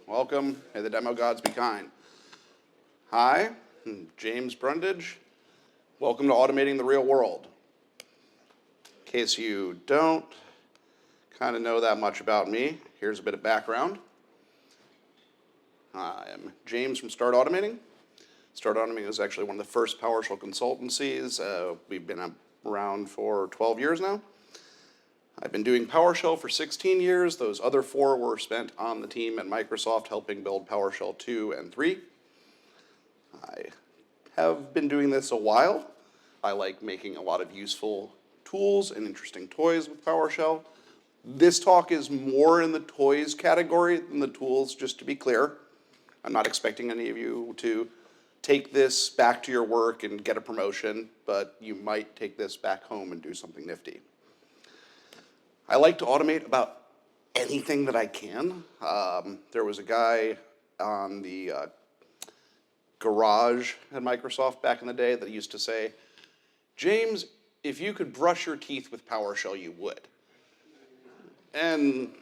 Welcome. May the demo gods be kind. Hi, I'm James Brundage. Welcome to Automating the Real World. In case you don't kind of know that much about me, here's a bit of background. I am James from Start Automating. Start Automating is actually one of the first PowerShell consultancies. We've been around for 12 years now. I've been doing PowerShell for 16 years. Those other 4 were spent on the team at Microsoft helping build PowerShell 2 and 3. I have been doing this a while. I like making a lot of useful tools and interesting toys with PowerShell. This talk is more in the toys category than the tools, just to be clear. I'm not expecting any of you to take this back to your work and get a promotion, but you might take this back home and do something nifty. I like to automate about anything that I can. There was a guy on the garage at Microsoft back in the day that used to say, James, if you could brush your teeth with PowerShell, you would. And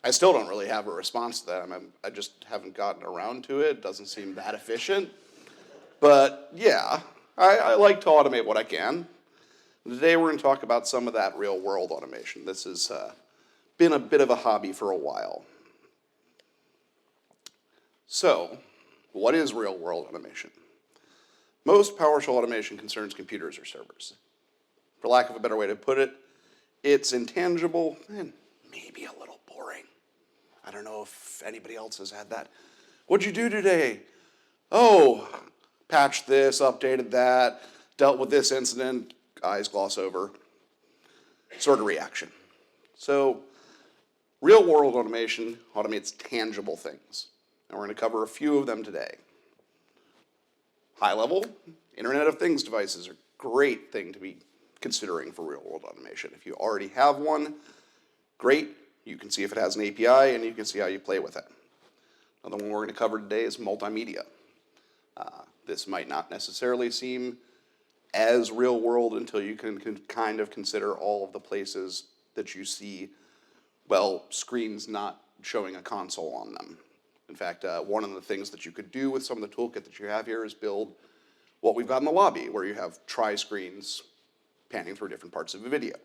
I still don't really have a response to that. I just haven't gotten around to it. It doesn't seem that efficient. But yeah, I like to automate what I can. Today we're going to talk about some of that real-world automation. This has been a bit of a hobby for a while. So, what is real-world automation? Most PowerShell automation concerns computers or servers. For lack of a better way to put it, it's intangible and maybe a little boring. I don't know if anybody else has had that. What'd you do today? Oh, patched this, updated that, dealt with this incident, eyes gloss over, sort of reaction. So real-world automation automates tangible things, and we're going to cover a few of them today. High-level, Internet of Things devices are a great thing to be considering for real-world automation. If you already have one, great. You can see if it has an API, and you can see how you play with it. Another one we're going to cover today is multimedia. This might not necessarily seem as real world until you can kind of consider all of the places that you see, well, screens not showing a console on them. In fact, one of the things that you could do with some of the toolkit that you have here is build what we've got in the lobby, where you have tri-screens panning through different parts of a video.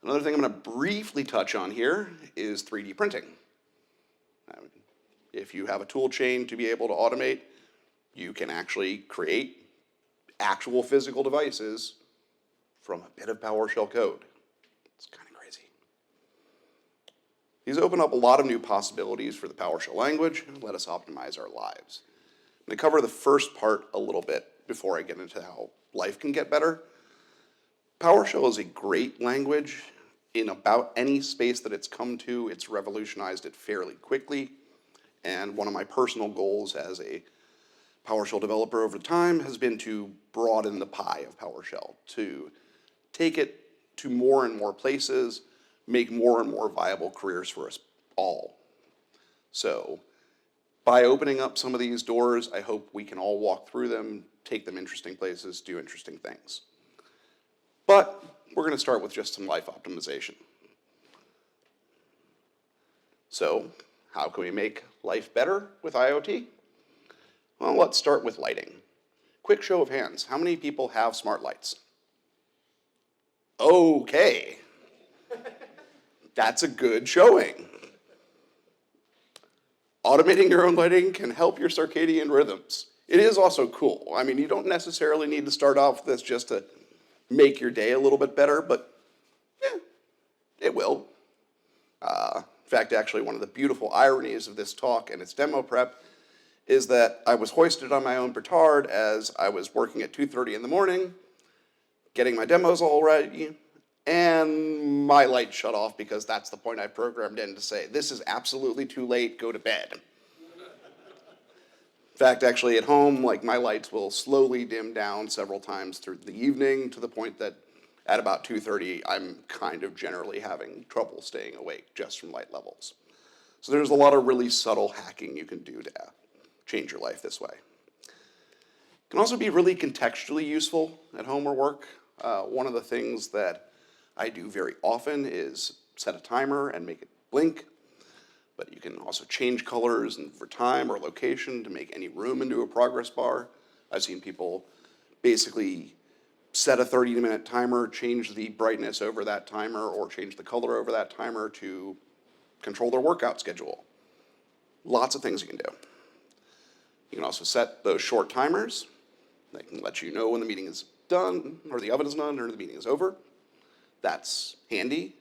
Another thing I'm going to briefly touch on here is 3D printing. If you have a tool chain to be able to automate, you can actually create actual physical devices from a bit of PowerShell code. It's kind of crazy. These open up a lot of new possibilities for the PowerShell language and let us optimize our lives. I'm going to cover the first part a little bit before I get into how life can get better. PowerShell is a great language. In about any space that it's come to, it's revolutionized it fairly quickly. And one of my personal goals as a PowerShell developer over time has been to broaden the pie of PowerShell, to take it to more and more places, make more and more viable careers for us all. So by opening up some of these doors, I hope we can all walk through them, take them interesting places, do interesting things. But we're going to start with just some life optimization. So how can we make life better with IoT? Well, let's start with lighting. Quick show of hands. How many people have smart lights? Okay. That's a good showing. Automating your own lighting can help your circadian rhythms. It is also cool. I mean, you don't necessarily need to start off with this just to make your day a little bit better, but yeah, it will. In fact, actually, one of the beautiful ironies of this talk and its demo prep is that I was hoisted on my own petard as I was working at 2:30 in the morning, getting my demos all ready, and my light shut off because that's the point I programmed in to say, this is absolutely too late, go to bed. In fact, actually at home, like my lights will slowly dim down several times through the evening to the point that at about 2:30, I'm kind of generally having trouble staying awake just from light levels. So there's a lot of really subtle hacking you can do to change your life this way. It can also be really contextually useful at home or work. One of the things that I do very often is set a timer and make it blink. But you can also change colors and for time or location to make any room into a progress bar. I've seen people basically set a 30-minute timer, change the brightness over that timer, or change the color over that timer to control their workout schedule. Lots of things you can do. You can also set those short timers. They can let you know when the meeting is done, or the oven is done, or the meeting is over. That's handy.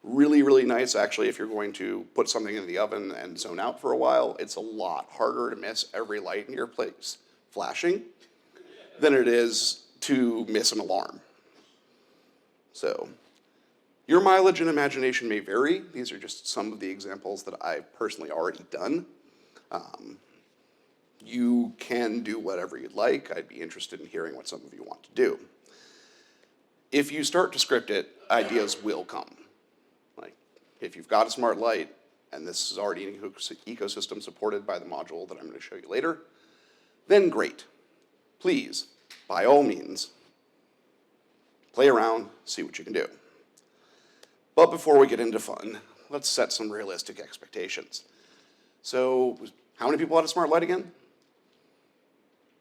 Really, really nice, actually, if you're going to put something in the oven and zone out for a while. It's a lot harder to miss every light in your place flashing than it is to miss an alarm. So your mileage and imagination may vary. These are just some of the examples that I've personally already done. You can do whatever you'd like. I'd be interested in hearing what some of you want to do. If you start to script it, ideas will come. Like if you've got a smart light, and this is already an ecosystem supported by the module that I'm going to show you later, then great. Please, by all means, play around, see what you can do. But before we get into fun, let's set some realistic expectations. So, how many people had a smart light again?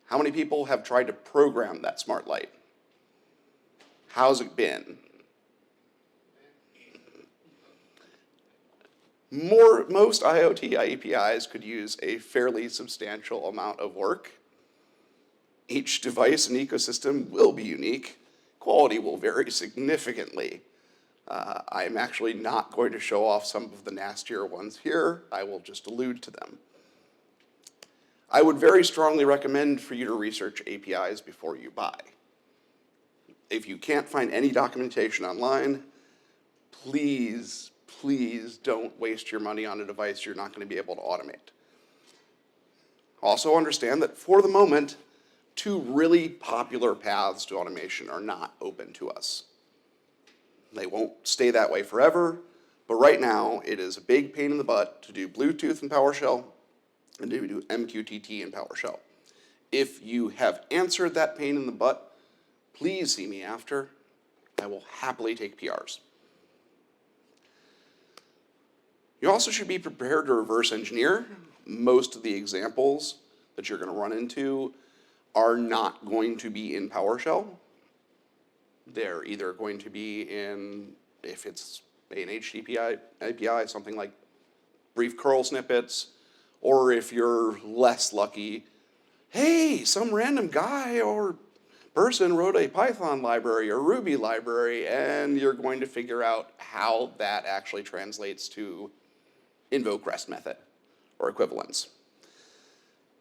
How many people have tried to program that smart light? How's it been? Most IoT APIs could use a fairly substantial amount of work. Each device and ecosystem will be unique. Quality will vary significantly. I'm actually not going to show off some of the nastier ones here. I will just allude to them. I would very strongly recommend for you to research APIs before you buy. If you can't find any documentation online, please, please don't waste your money on a device you're not going to be able to automate. Also understand that for the moment, two really popular paths to automation are not open to us. They won't stay that way forever, but right now it is a big pain in the butt to do Bluetooth in PowerShell and to do MQTT in PowerShell. If you have answered that pain in the butt, please see me after. I will happily take PRs. You also should be prepared to reverse engineer. Most of the examples that you're going to run into are not going to be in PowerShell. They're either going to be in, if it's an HTTP API, something like brief curl snippets, or if you're less lucky, hey, some random guy or person wrote a Python library or Ruby library, and you're going to figure out how that actually translates to invoke REST method or equivalence.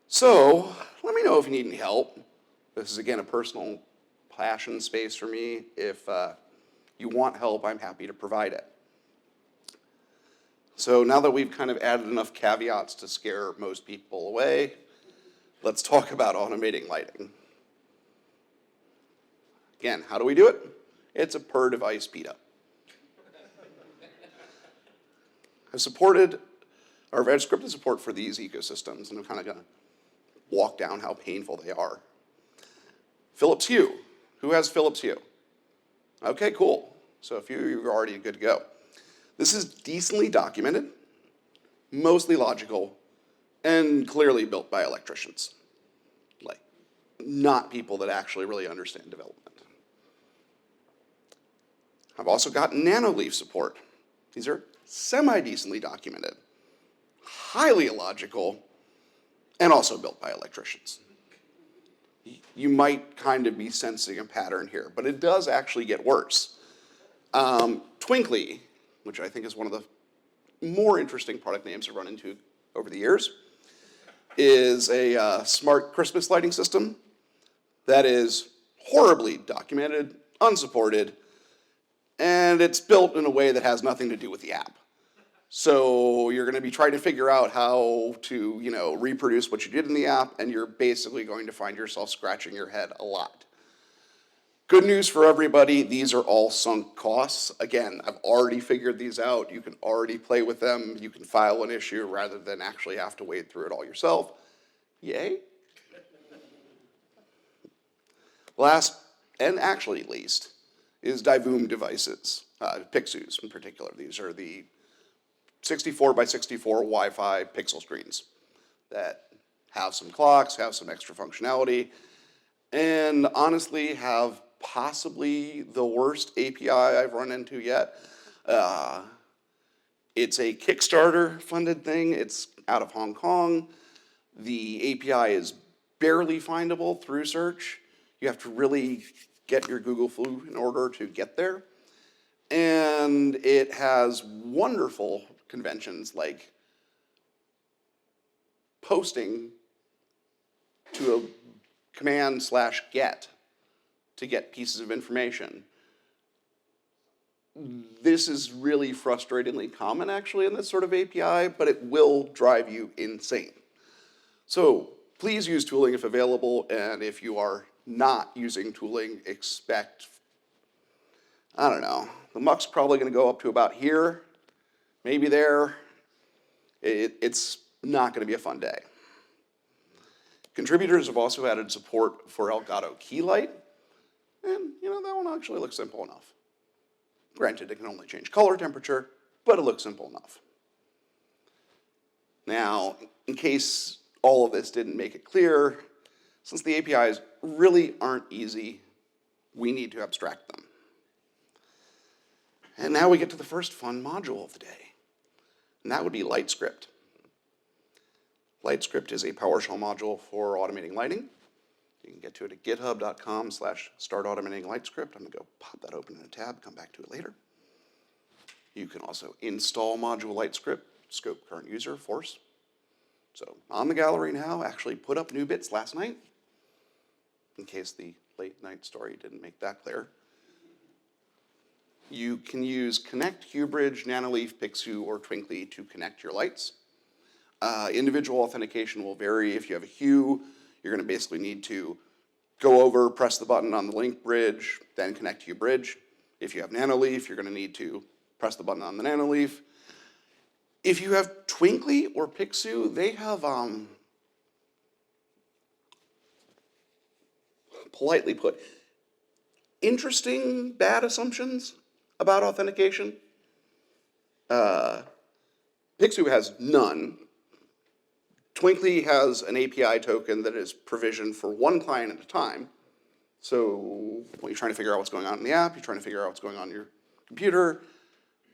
So let me know if you need any help. This is, again, a personal passion space for me. If you want help, I'm happy to provide it. So now that we've kind of added enough caveats to scare most people away, let's talk about automating lighting. Again, how do we do it? It's a per device speedup. I've supported, or I've scripted support for these ecosystems, and I'm kind of going to walk down how painful they are. Philips Hue. Who has Philips Hue? Okay, cool. So if you're already good to go. This is decently documented, mostly logical, and clearly built by electricians. Like, not people that actually really understand development. I've also got Nanoleaf support. These are semi-decently documented, highly illogical, and also built by electricians. You might kind of be sensing a pattern here, but it does actually get worse. Twinkly, which I think is one of the more interesting product names I've run into over the years, is a smart Christmas lighting system that is horribly documented, unsupported, and it's built in a way that has nothing to do with the app. So you're going to be trying to figure out how to, reproduce what you did in the app, and you're basically going to find yourself scratching your head a lot. Good news for everybody, these are all sunk costs. Again, I've already figured these out. You can already play with them. You can file an issue rather than actually have to wade through it all yourself. Yay. Last, and actually least, is Divoom devices, Pixus in particular. These are the 64 by 64 Wi-Fi pixel screens that have some clocks, have some extra functionality, and honestly have possibly the worst API I've run into yet. It's a Kickstarter funded thing. It's out of Hong Kong. The API is barely findable through search. You have to really get your Google flu in order to get there. And it has wonderful conventions like posting to a command/get to get pieces of information. This is really frustratingly common actually in this sort of API, but it will drive you insane. So please use tooling if available, and if you are not using tooling, expect, I don't know, the muck's probably going to go up to about here, maybe there. It's not going to be a fun day. Contributors have also added support for Elgato Keylight, and that one actually looks simple enough. Granted, it can only change color temperature, but it looks simple enough. Now, in case all of this didn't make it clear, since the APIs really aren't easy, we need to abstract them. And now we get to the first fun module of the day, and that would be Lightscript. Lightscript is a PowerShell module for automating lighting. You can get to it at github.com/startautomatinglightscript. I'm going to go pop that open in a tab, come back to it later. You can also install module Lightscript, scope current user, force. So on the gallery now, actually put up new bits last night, in case the late night story didn't make that clear. You can use Connect, HueBridge, Nanoleaf, Pixhue, or Twinkly to connect your lights. Individual authentication will vary. If you have a Hue, you're going to basically need to go over, press the button on the link bridge, then connect to your bridge. If you have Nanoleaf, you're going to need to press the button on the Nanoleaf. If you have Twinkly or Pixhue, they have, politely put, interesting bad assumptions about authentication. Pixhue has none. Twinkly has an API token that is provisioned for one client at a time. So when you're trying to figure out what's going on in the app, you're trying to figure out what's going on in your computer,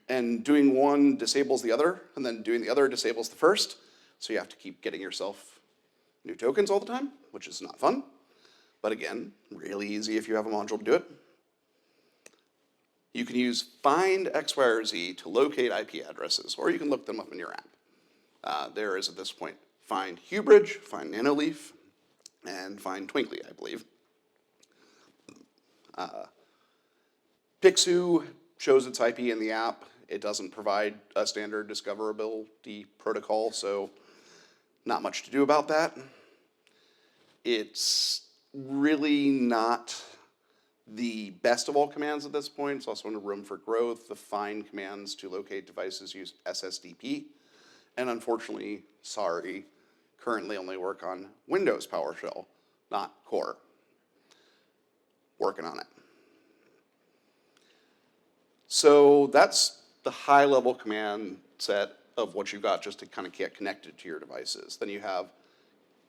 and doing one disables the other, and then doing the other disables the first. So you have to keep getting yourself new tokens all the time, which is not fun. But again, really easy if you have a module to do it. You can use find X, Y, or Z to locate IP addresses, or you can look them up in your app. There is, at this point, find HueBridge, find Nanoleaf, and find Twinkly, I believe. Pixhue shows its IP in the app. It doesn't provide a standard discoverability protocol, so not much to do about that. It's really not the best of all commands at this point. It's also in a room for growth. The find commands to locate devices use SSDP. And unfortunately, sorry, currently only work on Windows PowerShell, not Core. Working on it. So that's the high-level command set of what you've got just to kind of get connected to your devices. Then you have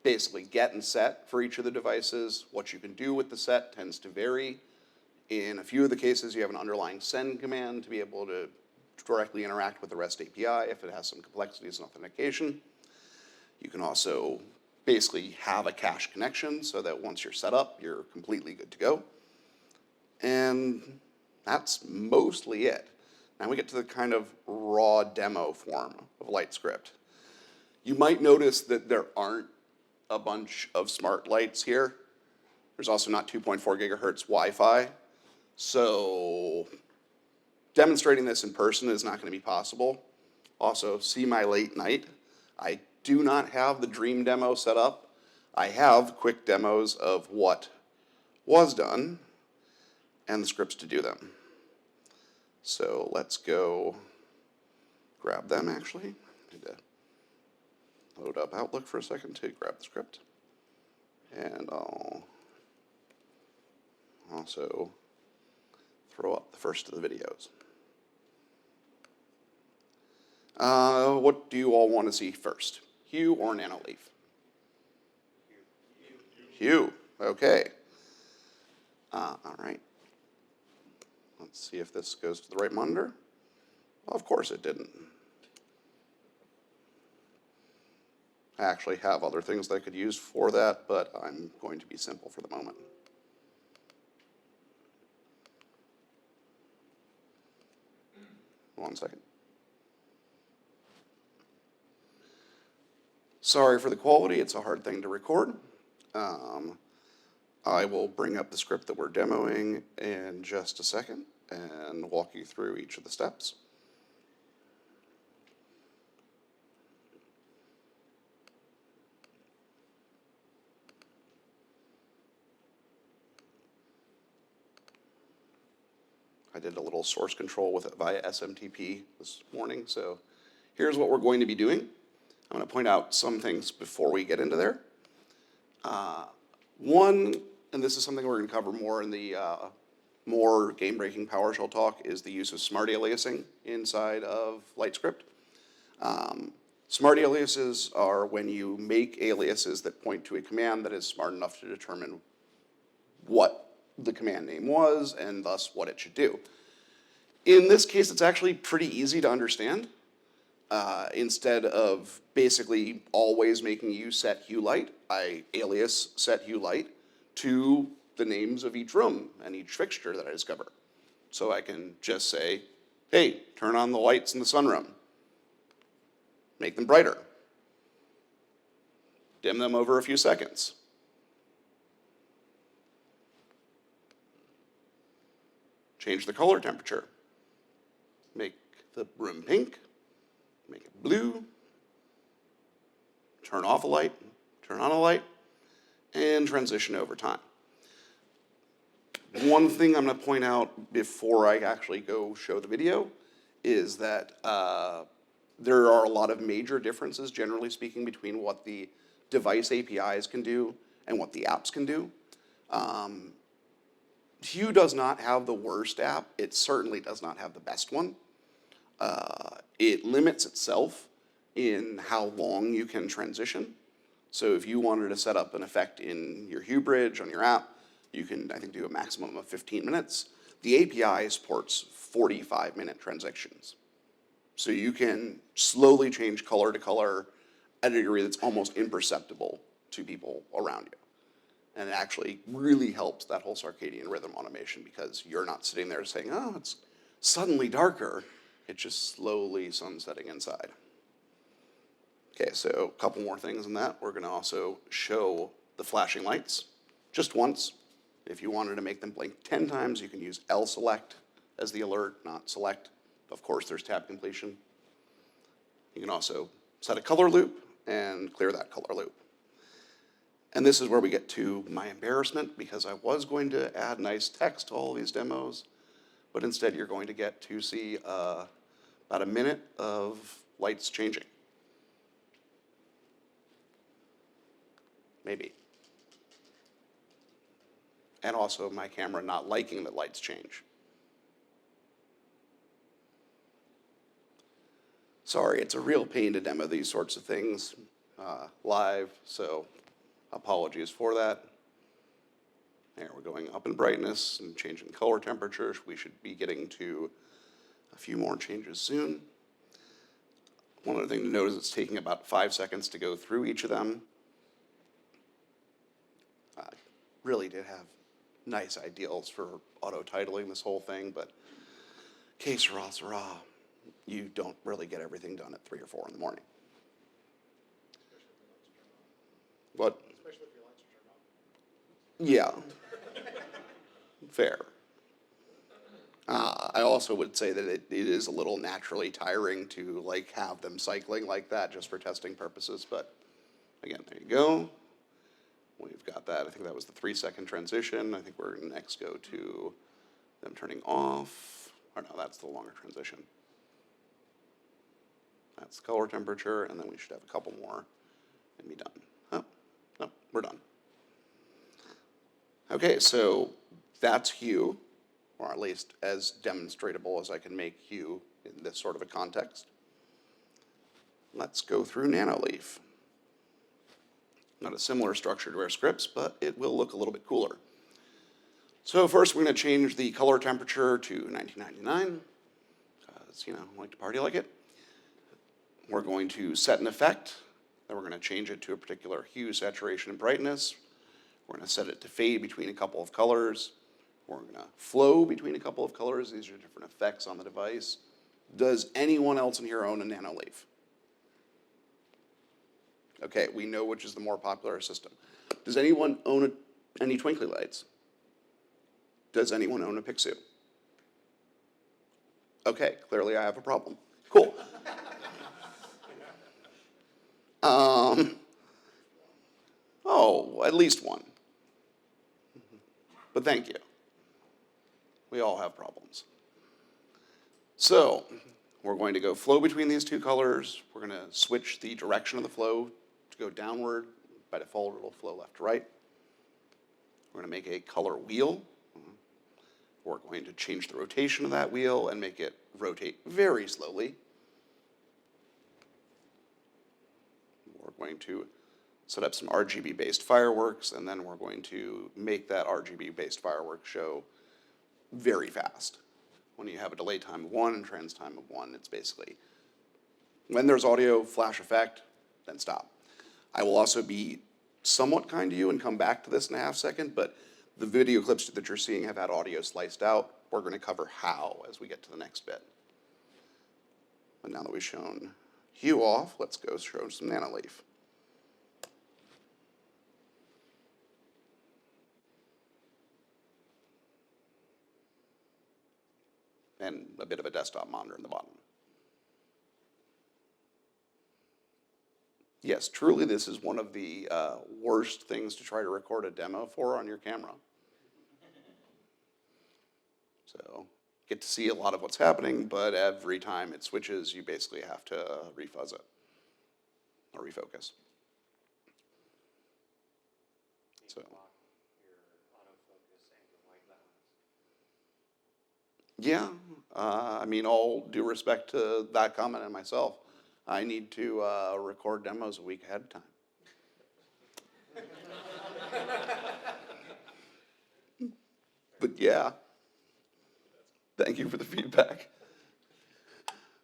basically get and set for each of the devices. What you can do with the set tends to vary. In a few of the cases, you have an underlying send command to be able to directly interact with the REST API if it has some complexities in authentication. You can also basically have a cache connection so that once you're set up, you're completely good to go. And that's mostly it. Now we get to the kind of raw demo form of Lightscript. You might notice that there aren't a bunch of smart lights here. There's also not 2.4 gigahertz Wi-Fi. So demonstrating this in person is not going to be possible. Also, see my late night. I do not have the dream demo set up. I have quick demos of what was done and the scripts to do them. So let's go grab them actually. Need to load up Outlook for a second to grab the script. And I'll also throw up the first of the videos. What do you all want to see first? Hue or Nanoleaf? Hue. Okay. All right. Let's see if this goes to the right monitor. Well, of course it didn't. I actually have other things that I could use for that, but I'm going to be simple for the moment. One second. Sorry for the quality, it's a hard thing to record. I will bring up the script that we're demoing in just a second and walk you through each of the steps. I did a little source control with it via SMTP this morning, so here's what we're going to be doing. I'm going to point out some things before we get into there. One, and this is something we're going to cover more in the more game-breaking PowerShell talk, is the use of smart aliasing inside of Lightscript. Smart aliases are when you make aliases that point to a command that is smart enough to determine what the command name was and thus what it should do. In this case, it's actually pretty easy to understand. Instead of basically always making you set hue light, I alias set hue light to the names of each room and each fixture that I discover. So I can just say, hey, turn on the lights in the sunroom. Make them brighter. Dim them over a few seconds. Change the color temperature. Make the room pink. Make it blue. Turn off a light. Turn on a light. And transition over time. One thing I'm going to point out before I actually go show the video is that there are a lot of major differences, generally speaking, between what the device APIs can do and what the apps can do. Hue does not have the worst app. It certainly does not have the best one. It limits itself in how long you can transition. So if you wanted to set up an effect in your Hue bridge on your app, you can, I think, do a maximum of 15 minutes. The API supports 45-minute transitions. So you can slowly change color to color at a degree that's almost imperceptible to people around you. And it actually really helps that whole circadian rhythm automation because you're not sitting there saying, oh, it's suddenly darker. It's just slowly sunsetting inside. Okay, so a couple more things in that. We're going to also show the flashing lights just once. If you wanted to make them blink 10 times, you can use L select as the alert, not select. Of course, there's tab completion. You can also set a color loop and clear that color loop. And this is where we get to my embarrassment because I was going to add nice text to all these demos, but instead you're going to get to see about a minute of lights changing. Maybe. And also my camera not liking that lights change. Sorry, it's a real pain to demo these sorts of things live, so apologies for that. There, we're going up in brightness and changing color temperature. We should be getting to a few more changes soon. One other thing to note is it's taking about 5 seconds to go through each of them. I really did have nice ideals for auto-titling this whole thing, but que sera, sera. You don't really get everything done at 3 or 4 in the morning. What? Especially if your lights are turned off. Yeah. Fair. I also would say that it is a little naturally tiring to like have them cycling like that just for testing purposes, but again, there you go. We've got that. I think that was the 3-second transition. I think we're going to next go to them turning off. Or no, that's the longer transition. That's color temperature, and then we should have a couple more and be done. Oh, no, we're done. Okay, so that's Hue, or at least as demonstratable as I can make Hue in this sort of a context. let's go through Nanoleaf. Not a similar structure to our scripts, but it will look a little bit cooler. So first we're going to change the color temperature to 1999, because, you know, I like to party like it. We're going to set an effect, then we're going to change it to a particular hue, saturation, and brightness. We're going to set it to fade between a couple of colors. We're going to flow between a couple of colors. These are different effects on the device. Does anyone else in here own a Nanoleaf? Okay, we know which is the more popular system. Does anyone own any twinkly lights? Does anyone own a Pixu? Okay, clearly I have a problem. Cool. Oh, at least one. But thank you. We all have problems. So, we're going to go flow between these two colors. We're going to switch the direction of the flow to go downward. By default, it'll flow left to right. We're going to make a color wheel. We're going to change the rotation of that wheel and make it rotate very slowly. We're going to set up some RGB-based fireworks, and then we're going to make that RGB-based fireworks show very fast. When you have a delay time of 1 and trans time of 1, it's basically when there's audio, flash effect, then stop. I will also be somewhat kind to you and come back to this in a half second, but the video clips that you're seeing have had audio sliced out. We're going to cover how as we get to the next bit. But now that we've shown Hue off, let's go show some Nanoleaf. And a bit of a desktop monitor in the bottom. Yes, truly this is one of the worst things to try to record a demo for on your camera. So, get to see a lot of what's happening, but every time it switches, you basically have to refuzz it, or refocus. So. Yeah, I mean, all due respect to that comment and myself, I need to record demos a week ahead of time. But yeah, thank you for the feedback.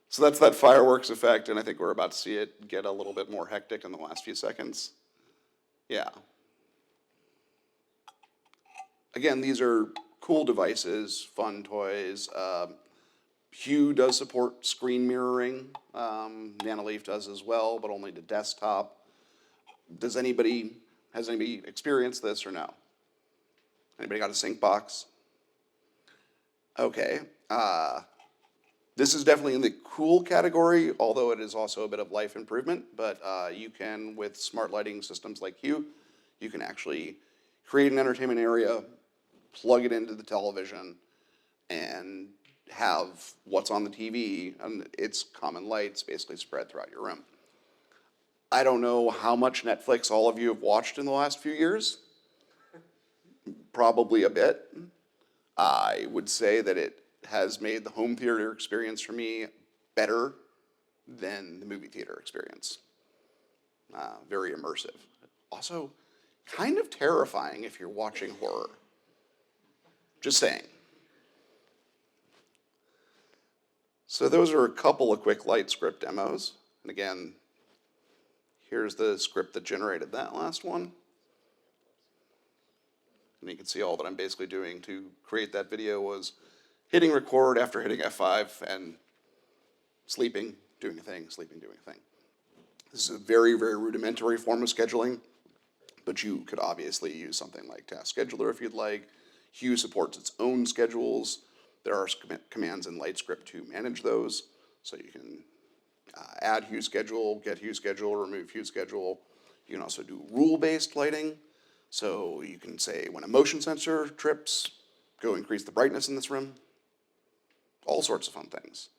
So that's that fireworks effect, and I think we're about to see it get a little bit more hectic in the last few seconds. Yeah. Again, these are cool devices, fun toys. Hue does support screen mirroring. Nanoleaf does as well, but only to desktop. Has anybody experienced this or no? Anybody got a sync box? Okay. This is definitely in the cool category, although it is also a bit of life improvement. But you can, with smart lighting systems like Hue, you can actually create an entertainment area, plug it into the television, and have what's on the TV and its common lights basically spread throughout your room. I don't know how much Netflix all of you have watched in the last few years. Probably a bit. I would say that it has made the home theater experience for me better than the movie theater experience. Very immersive. Also, kind of terrifying if you're watching horror. Just saying. So those are a couple of quick Lightscript demos. And again, here's the script that generated that last one. And you can see all that I'm basically doing to create that video was hitting record after hitting F5 and sleeping, doing a thing, sleeping, doing a thing. This is a very, very rudimentary form of scheduling, but you could obviously use something like Task Scheduler if you'd like. Hue supports its own schedules. There are commands in Lightscript to manage those. So you can add Hue schedule, get Hue schedule, remove Hue schedule. You can also do rule-based lighting. So you can say when a motion sensor trips, go increase the brightness in this room. All sorts of fun things.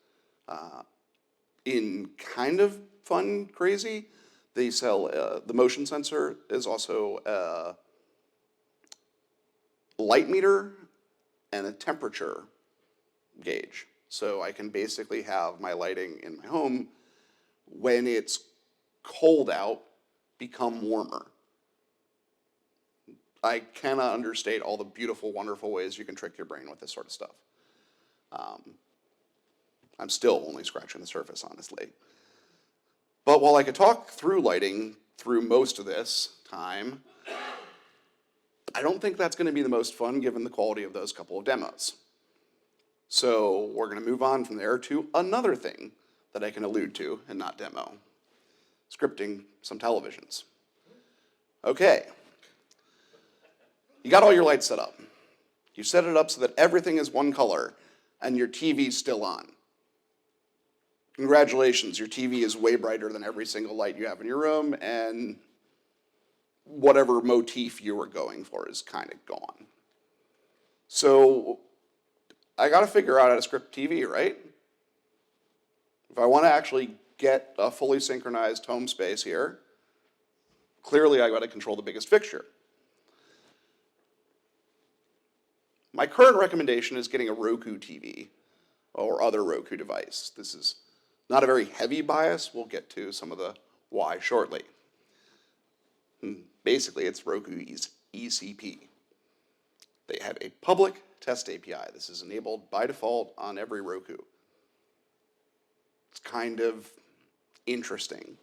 In kind of fun, crazy, they sell, the motion sensor is also a light meter and a temperature gauge. So I can basically have my lighting in my home when it's cold out, become warmer. I cannot understate all the beautiful, wonderful ways you can trick your brain with this sort of stuff. I'm still only scratching the surface, honestly. But while I could talk through lighting through most of this time, I don't think that's going to be the most fun given the quality of those couple of demos. So we're going to move on from there to another thing that I can allude to and not demo. Scripting some televisions. Okay. You got all your lights set up. You set it up so that everything is one color and your TV's still on. Congratulations, your TV is way brighter than every single light you have in your room, and whatever motif you were going for is kind of gone. So I got to figure out how to script TV, right? If I want to actually get a fully synchronized home space here, clearly I got to control the biggest fixture. My current recommendation is getting a Roku TV or other Roku device. This is not a very heavy bias. We'll get to some of the why shortly. Basically, it's Roku's ECP. They have a public test API. This is enabled by default on every Roku. It's kind of interesting.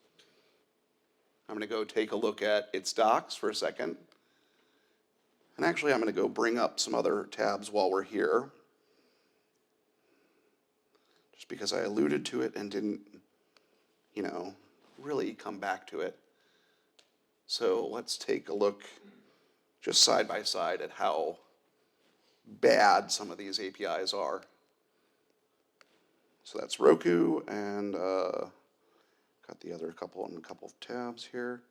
I'm going to go take a look at its docs for a second. And actually, I'm going to go bring up some other tabs while we're here, just because I alluded to it and didn't, really come back to it. So let's take a look just side by side at how bad some of these APIs are. So that's Roku, and got the other couple and a couple of tabs here.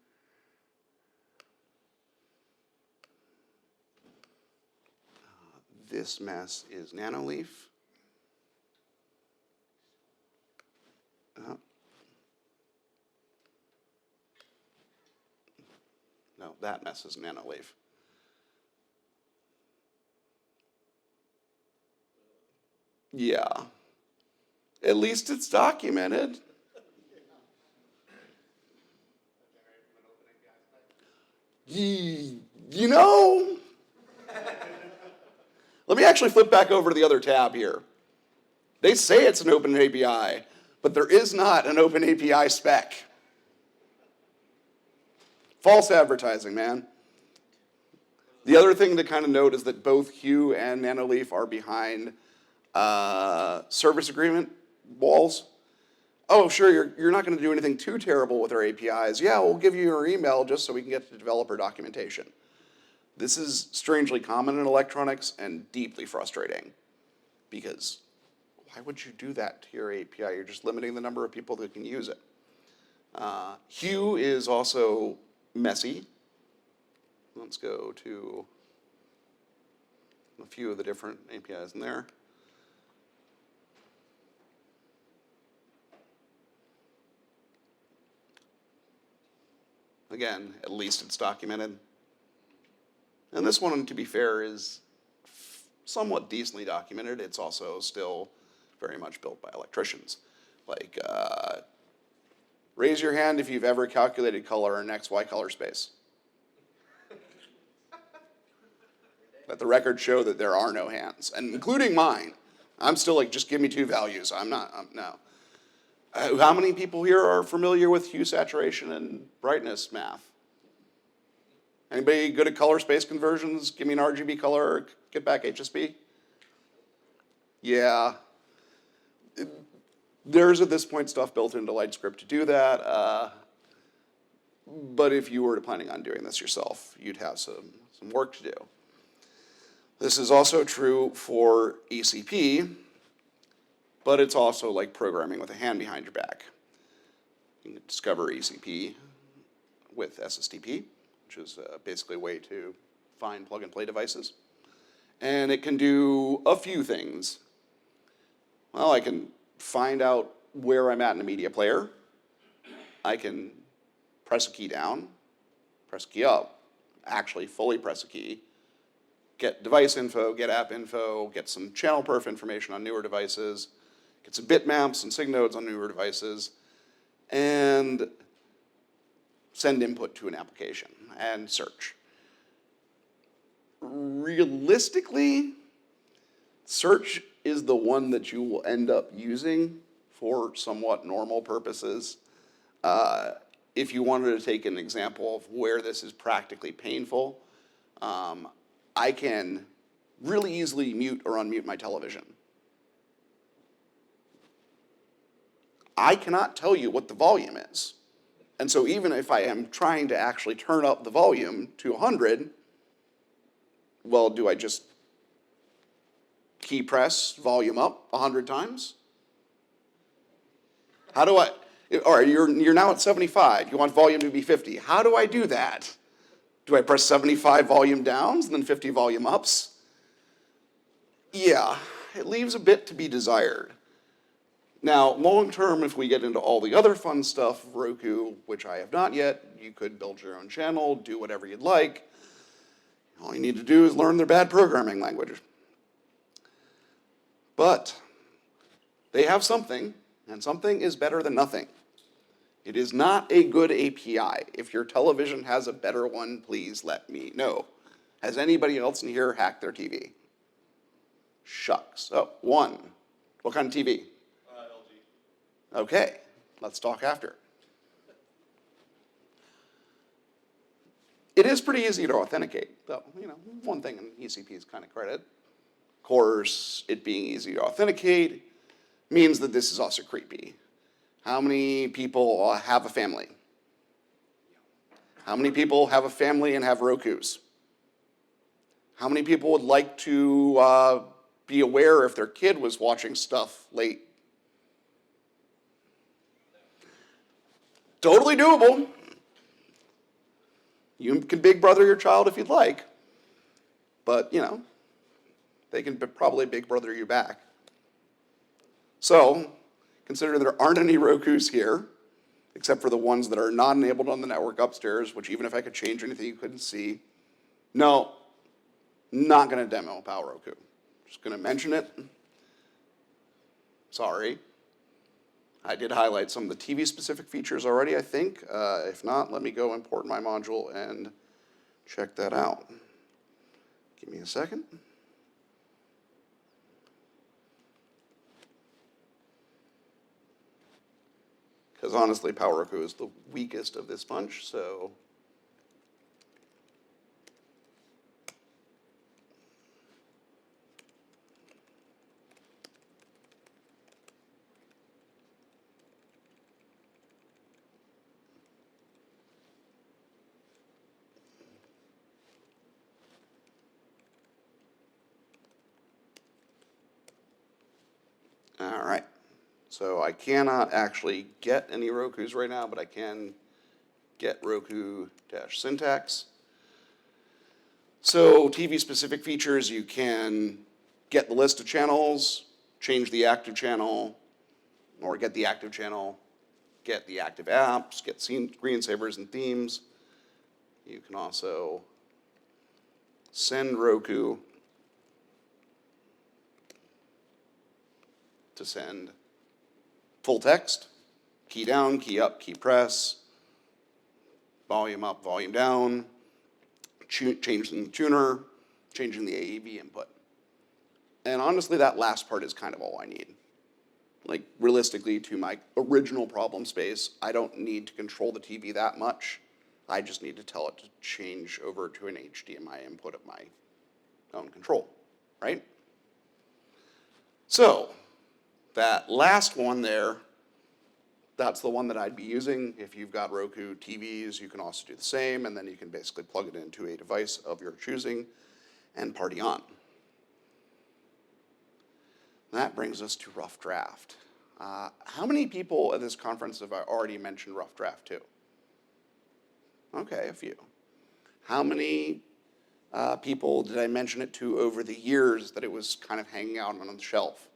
This mess is Nanoleaf. No, that mess is Nanoleaf. Yeah. At least it's documented. Let me actually flip back over to the other tab here. They say it's an open API, but there is not an open API spec. False advertising, man. The other thing to kind of note is that both Hue and Nanoleaf are behind service agreement walls. Oh, sure, you're not going to do anything too terrible with our APIs. Yeah, we'll give you your email just so we can get the developer documentation. This is strangely common in electronics and deeply frustrating, because why would you do that to your API? You're just limiting the number of people that can use it. Hue is also messy. Let's go to a few of the different APIs in there. Again, at least it's documented. And this one, to be fair, is somewhat decently documented. It's also still very much built by electricians. Like, raise your hand if you've ever calculated color in XY color space. Let the record show that there are no hands, and including mine. I'm still like, just give me two values. No. How many people here are familiar with hue, saturation, and brightness math? Anybody good at color space conversions? Give me an RGB color, or get back HSB. Yeah. There's at this point stuff built into Lightscript to do that. But if you were planning on doing this yourself, you'd have some work to do. This is also true for ECP, but it's also like programming with a hand behind your back. You can discover ECP with SSTP, which is basically a way to find plug-and-play devices. And it can do a few things. Well, I can find out where I'm at in a media player. I can press a key down, press a key up, actually fully press a key, get device info, get app info, get some channel perf information on newer devices, get some bitmaps and sig nodes on newer devices. and send input to an application and search. Realistically, search is the one that you will end up using for somewhat normal purposes. If you wanted to take an example of where this is practically painful, I can really easily mute or unmute my television. I cannot tell you what the volume is. And so even if I am trying to actually turn up the volume to 100, well, do I just key press volume up 100 times? How do I, all right, you're now at 75, you want volume to be 50. How do I do that? Do I press 75 volume downs and then 50 volume ups? Yeah, it leaves a bit to be desired. Now, long term, if we get into all the other fun stuff, Roku, which I have not yet, you could build your own channel, do whatever you'd like. All you need to do is learn their bad programming language. But they have something, and something is better than nothing. It is not a good API. If your television has a better one, please let me know. Has anybody else in here hacked their TV? Shucks. Oh, one. What kind of TV? LG. Okay, let's talk after. It is pretty easy to authenticate, though. You know, one thing in ECP is kind of credit. Of course, it being easy to authenticate means that this is also creepy. How many people have a family? How many people have a family and have Rokus? How many people would like to be aware if their kid was watching stuff late? Totally doable. You can big brother your child if you'd like, but you know, they can probably big brother you back. So, consider there aren't any Rokus here, except for the ones that are not enabled on the network upstairs, which even if I could change anything you couldn't see. No, not gonna demo PowerRoku. Just gonna mention it. Sorry. I did highlight some of the TV specific features already, I think. If not, let me go import my module and check that out. Give me a second. Because honestly, PowerRoku is the weakest of this bunch, so. All right. So I cannot actually get any Rokus right now, but I can get Roku-syntax. So TV-specific features, you can get the list of channels, change the active channel, or get the active channel, get the active apps, get screensavers and themes. You can also send Roku to send full text, key down, key up, key press, volume up, volume down, changing the tuner, changing the AEV input. And honestly, that last part is kind of all I need. Like, realistically, to my original problem space, I don't need to control the TV that much. I just need to tell it to change over to an HDMI input of my own control, right? So, that last one there, that's the one that I'd be using. If you've got Roku TVs, you can also do the same, and then you can basically plug it into a device of your choosing and party on. That brings us to rough draft. How many people at this conference have I already mentioned rough draft to? Okay, a few. How many people did I mention it to over the years that it was kind of hanging out on the shelf?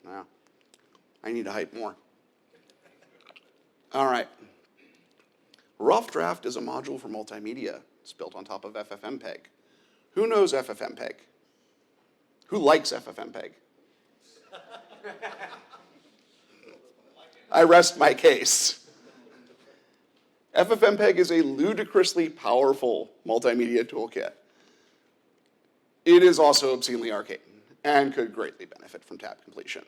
No, I need to hype more. All right. Rough Draft is a module for multimedia. It's built on top of FFmpeg. Who knows FFmpeg? Who likes FFmpeg? I rest my case. FFmpeg is a ludicrously powerful multimedia toolkit. It is also obscenely arcane and could greatly benefit from tab completion.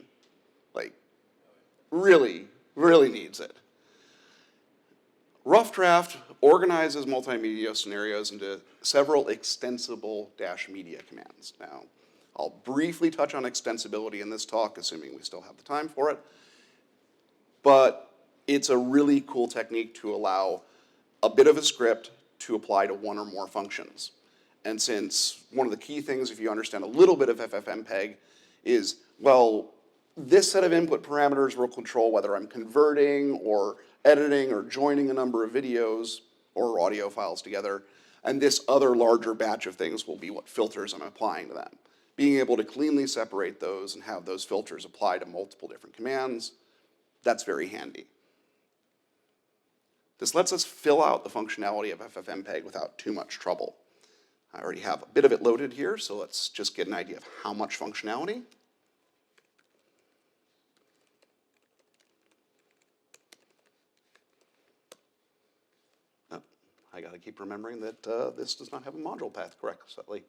Like, really, really needs it. Rough Draft organizes multimedia scenarios into several extensible -media commands. Now, I'll briefly touch on extensibility in this talk, assuming we still have the time for it. But it's a really cool technique to allow a bit of a script to apply to one or more functions. And since one of the key things, if you understand a little bit of FFmpeg, is, well, this set of input parameters will control whether I'm converting or editing or joining a number of videos or audio files together, and this other larger batch of things will be what filters I'm applying to them. Being able to cleanly separate those and have those filters apply to multiple different commands, that's very handy. This lets us fill out the functionality of FFmpeg without too much trouble. I already have a bit of it loaded here, so let's just get an idea of how much functionality. Oh, I gotta keep remembering that this does not have a module path correctly.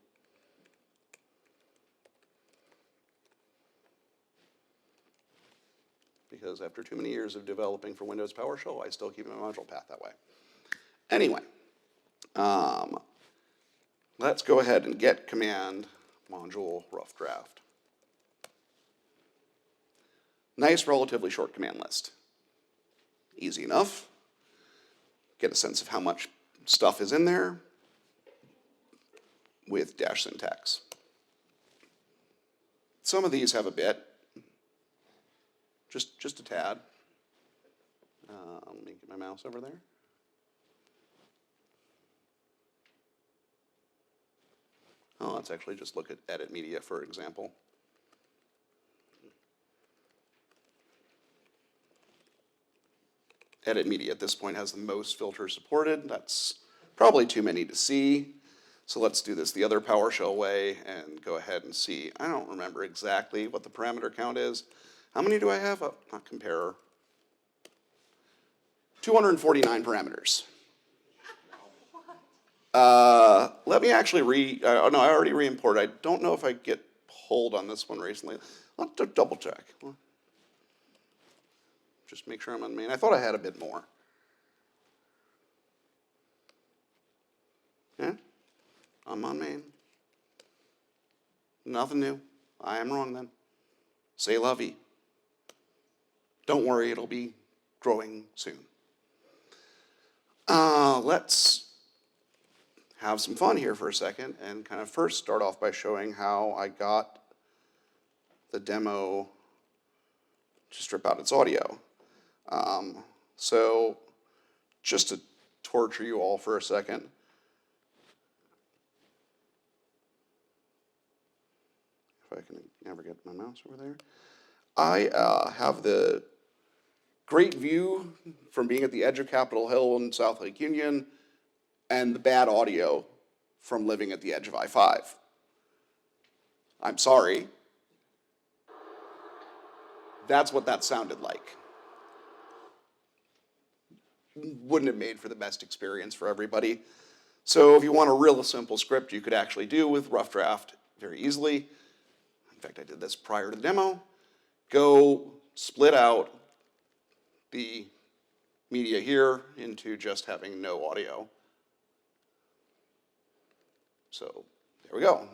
Because after too many years of developing for Windows PowerShell, I still keep my module path that way. Anyway, let's go ahead and get command module rough draft. Nice, relatively short command list. Easy enough. Get a sense of how much stuff is in there with dash syntax. Some of these have a bit. Just a tad. Let me get my mouse over there. Oh, let's actually just look at edit media, for example. Edit media at this point has the most filters supported. That's probably too many to see. So let's do this the other PowerShell way and go ahead and see. I don't remember exactly what the parameter count is. How many do I have? Oh, not comparer. 249 parameters. Let me actually oh no, I already re-imported. I don't know if I get pulled on this one recently. Let's double check. Just make sure I'm on main. I thought I had a bit more. Yeah, I'm on main. Nothing new. I am wrong then. C'est la vie. Don't worry, it'll be growing soon. Let's have some fun here for a second and kind of first start off by showing how I got the demo to strip out its audio. So just to torture you all for a second, if I can never get my mouse over there, I have the great view from being at the edge of Capitol Hill in South Lake Union and the bad audio from living at the edge of I-5. I'm sorry. That's what that sounded like. Wouldn't have made for the best experience for everybody. So if you want a real simple script you could actually do with rough draft very easily. In fact, I did this prior to the demo. Go split out the media here into just having no audio. So there we go.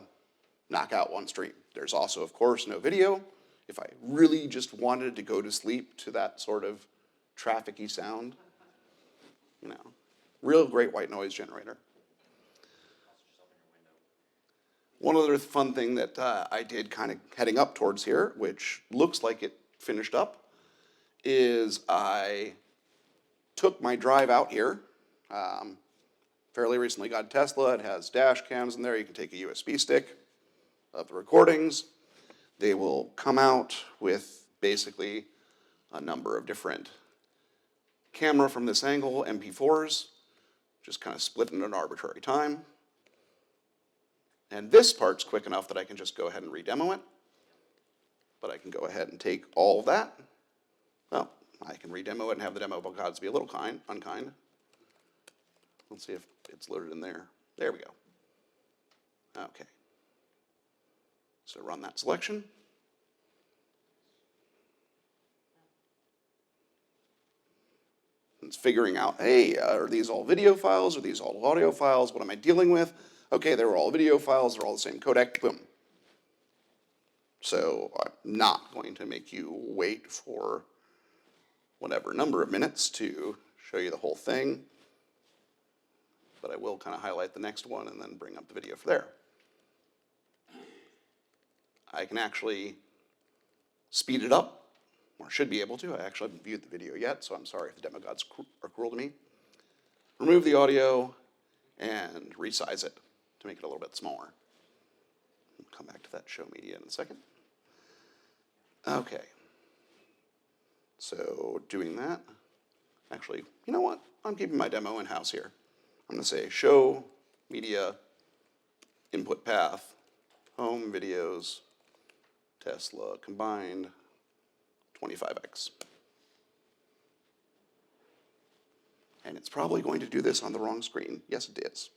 Knock out one stream. There's also, of course, no video. If I really just wanted to go to sleep to that sort of trafficy sound, you know, real great white noise generator. One other fun thing that I did kind of heading up towards here, which looks like it finished up, is I took my drive out here. Fairly recently got a Tesla. It has dash cams in there. You can take a USB stick of the recordings. They will come out with basically a number of different camera from this angle, MP4s, just kind of split in an arbitrary time. And this part's quick enough that I can just go ahead and re-demo it. But I can go ahead and take all of that. Oh, I can re-demo it and have the demo gods be a little unkind. Let's see if it's loaded in there. There we go. Okay. So run that selection. It's figuring out, hey, are these all video files? Are these all audio files? What am I dealing with? Okay, they're all video files. They're all the same codec. Boom. So I'm not going to make you wait for whatever number of minutes to show you the whole thing. But I will kind of highlight the next one and then bring up the video for there. I can actually speed it up, or should be able to. I actually haven't viewed the video yet, so I'm sorry if the demo gods are cruel to me. Remove the audio and resize it to make it a little bit smaller. We'll come back to that show media in a second. Okay. So doing that, actually, you know what? I'm keeping my demo in-house here. I'm going to say show media input path, home videos, Tesla combined 25x. And it's probably going to do this on the wrong screen. Yes, it is.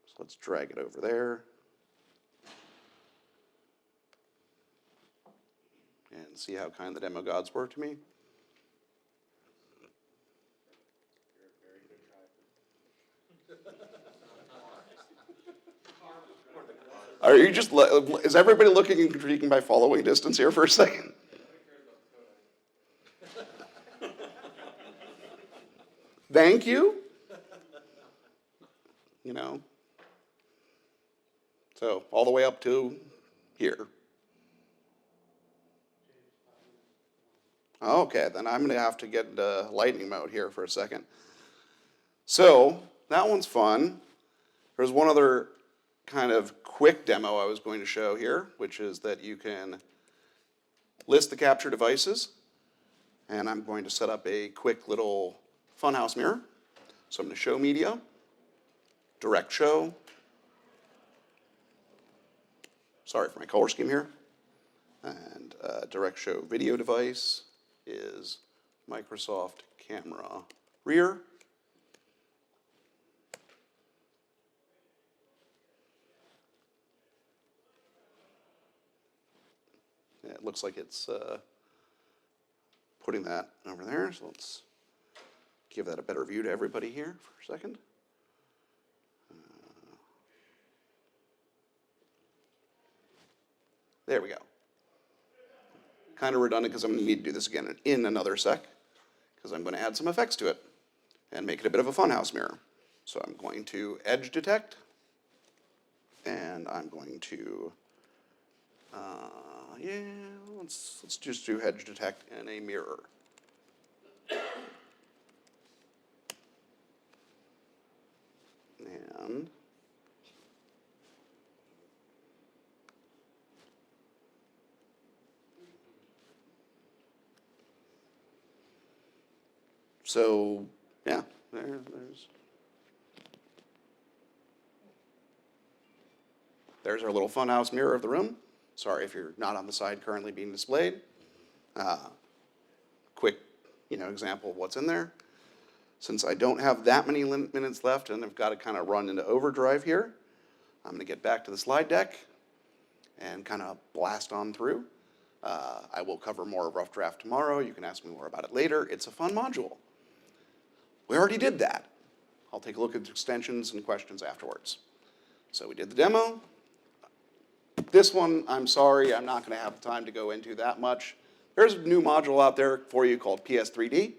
So let's drag it over there. And see how kind the demo gods were to me. Are you just, is everybody looking and critiquing by following distance here for a second? Thank you. You know. So all the way up to here. Okay, then I'm going to have to get into lightning mode here for a second. So that one's fun. There's one other kind of quick demo I was going to show here, which is that you can list the capture devices, and I'm going to set up a quick little funhouse mirror. So I'm going to show media, direct show. Sorry for my color scheme here. And direct show video device is Microsoft Camera Rear. It looks like it's putting that over there, so let's give that a better view to everybody here for a second. There we go. Kind of redundant because I'm going to need to do this again in another sec, because I'm going to add some effects to it and make it a bit of a funhouse mirror. So I'm going to edge detect, and I'm going to yeah, let's just do edge detect and a mirror. And so yeah, there's our little funhouse mirror of the room. Sorry if you're not on the side currently being displayed. Quick, example of what's in there. Since I don't have that many minutes left and I've got to kind of run into overdrive here, I'm going to get back to the slide deck and kind of blast on through. I will cover more of Rough Draft tomorrow. You can ask me more about it later. It's a fun module. We already did that. I'll take a look at extensions and questions afterwards. So we did the demo. This one, I'm sorry, I'm not going to have time to go into that much. There's a new module out there for you called PS3D.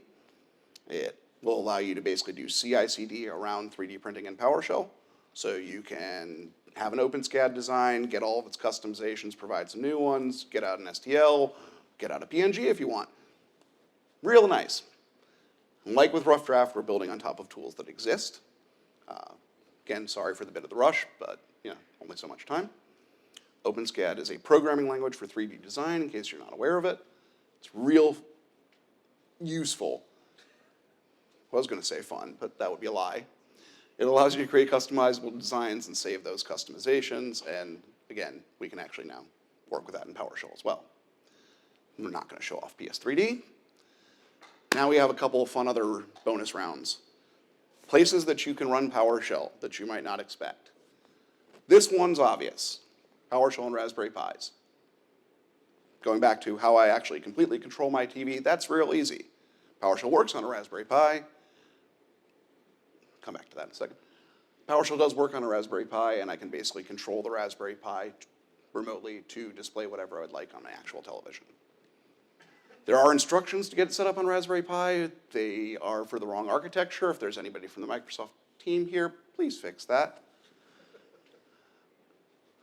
It will allow you to basically do CI/CD around 3D printing in PowerShell. So you can have an OpenSCAD design, get all of its customizations, provide some new ones, get out an STL, get out a PNG if you want. Real nice. Like with Rough Draft, we're building on top of tools that exist. Again, sorry for the bit of the rush, but only so much time. OpenSCAD is a programming language for 3D design, in case you're not aware of it. It's real useful. I was going to say fun, but that would be a lie. It allows you to create customizable designs and save those customizations, and again, we can actually now work with that in PowerShell as well. We're not going to show off PS3D. Now we have a couple of fun other bonus rounds. Places that you can run PowerShell that you might not expect. This one's obvious. PowerShell and Raspberry Pis. Going back to how I actually completely control my TV, that's real easy. PowerShell works on a Raspberry Pi. Come back to that in a second. PowerShell does work on a Raspberry Pi, and I can basically control the Raspberry Pi remotely to display whatever I would like on my actual television. There are instructions to get it set up on Raspberry Pi. They are for the wrong architecture. If there's anybody from the Microsoft team here, please fix that.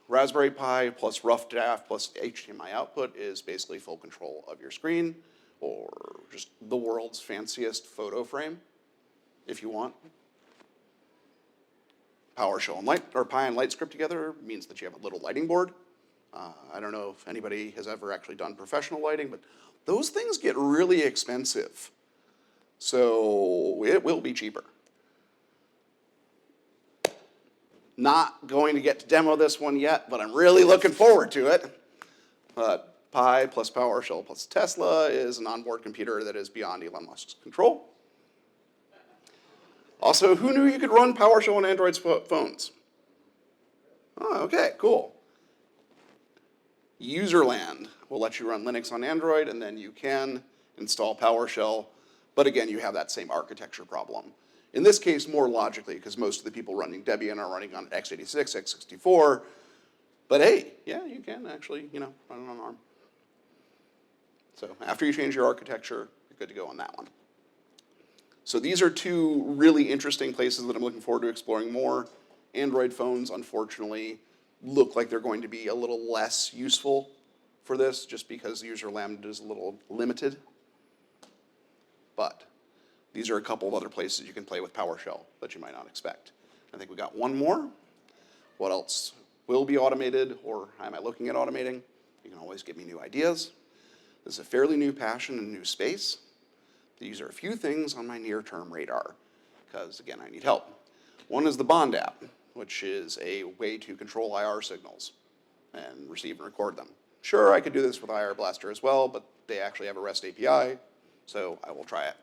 Raspberry Pi plus rough draft plus HDMI output is basically full control of your screen, or just the world's fanciest photo frame, if you want. PowerShell and Pi and Lightscript together means that you have a little lighting board. I don't know if anybody has ever actually done professional lighting, but those things get really expensive. So it will be cheaper. Not going to get to demo this one yet, but I'm really looking forward to it. Pi plus PowerShell plus Tesla is an onboard computer that is beyond Elon Musk's control. Also, who knew you could run PowerShell on Android phones? Oh, okay, cool. Userland will let you run Linux on Android, and then you can install PowerShell. But again, you have that same architecture problem. In this case, more logically, because most of the people running Debian are running on x86, x64. But hey, yeah, you can actually, run it on ARM. So after you change your architecture, you're good to go on that one. So these are two really interesting places that I'm looking forward to exploring more. Android phones, unfortunately, look like they're going to be a little less useful for this, just because userland is a little limited. But these are a couple of other places you can play with PowerShell that you might not expect. I think we got one more. What else will be automated, or am I looking at automating? You can always give me new ideas. This is a fairly new passion and new space. These are a few things on my near-term radar, because again, I need help. One is the Bond app, which is a way to control IR signals and receive and record them. Sure, I could do this with IR Blaster as well, but they actually have a REST API, so I will try it.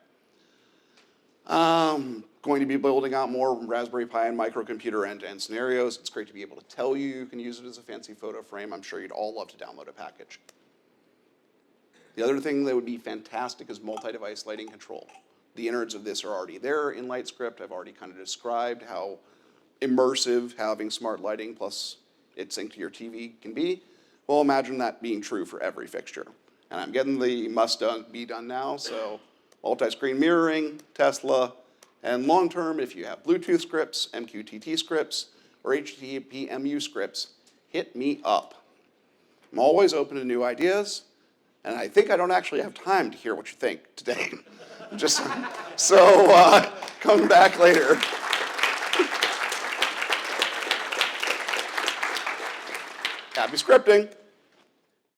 Going to be building out more Raspberry Pi and microcomputer end-to-end scenarios. It's great to be able to tell you can use it as a fancy photo frame. I'm sure you'd all love to download a package. The other thing that would be fantastic is multi-device lighting control. The innards of this are already there in Lightscript. I've already kind of described how immersive having smart lighting plus it synced to your TV can be. Well, imagine that being true for every fixture. And I'm getting the must-be done now, so multi-screen mirroring, Tesla, and long-term, if you have Bluetooth scripts, MQTT scripts, or HTTP MU scripts, hit me up. I'm always open to new ideas, and I think I don't actually have time to hear what you think today. Come back later. Happy scripting.